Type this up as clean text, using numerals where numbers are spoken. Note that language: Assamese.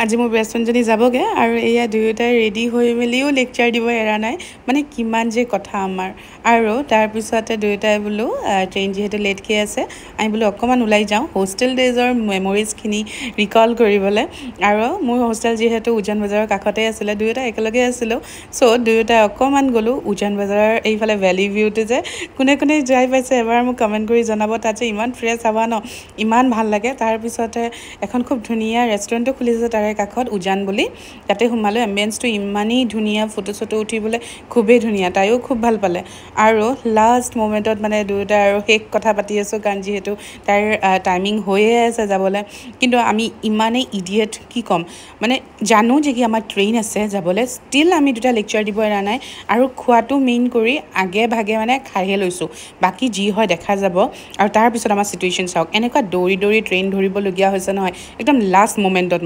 আজি মোৰ বেষ্ট ফ্ৰেণ্ডজনী যাবগৈ আৰু এয়া দুয়োটাই ৰেডি হৈ মেলিও লেকচাৰ দিব এৰা নাই মানে কিমান যে কথা আমাৰ আৰু তাৰপিছতে দুয়োটাই বোলো ট্ৰেইন যিহেতু লেটকৈ আছে আমি বোলো অকণমান ওলাই যাওঁ হোষ্টেল ডেজৰ মেমৰিজখিনি ৰিকল কৰিবলৈ আৰু মোৰ হোষ্টেল যিহেতু উজান বজাৰৰ কাষতে আছিলে দুয়োটাই একেলগে আছিলোঁ চ' দুয়োটাই অকণমান গ'লোঁ উজান বজাৰৰ এইফালে ভেলি ভিউটো যে কোনে কোনে যাই পাইছে এবাৰ মোক কমেণ্ট কৰি জনাব তাত যে ইমান ফ্ৰেছ হাৱা ন ইমান ভাল লাগে তাৰপিছতে এখন খুব ধুনীয়া ৰেষ্টুৰেণ্টো খুলিছে তাৰে কাষত উজান বুলি তাতে সোমালোঁ এম্বিয়েন্সটো ইমানেই ধুনীয়া ফটো চটো উঠিবলৈ খুবেই ধুনীয়া তাইও খুব ভাল পালে আৰু লাষ্ট মোমেণ্টত মানে দুয়োটা আৰু শেষ কথা পাতি আছোঁ কাৰণ যিহেতু তাইৰ টাইমিং হৈয়ে আছে যাবলৈ কিন্তু আমি ইমানেই ইডিয়েট কি ক'ম মানে জানো যে কি আমাৰ ট্ৰেইন আছে যাবলৈ ষ্টিল আমি দুটা লেকচাৰ দিব এৰা নাই আৰু খোৱাটো মেইন কৰি আগে ভাগে মানে খাইহে লৈছোঁ বাকী যি হয় দেখা যাব আৰু তাৰপিছত আমাৰ চিটুৱেশ্যন চাওক এনেকুৱা দৌৰি দৌৰি ট্ৰেইন ধৰিবলগীয়া হৈছে নহয় একদম লাষ্ট মোমেণ্টত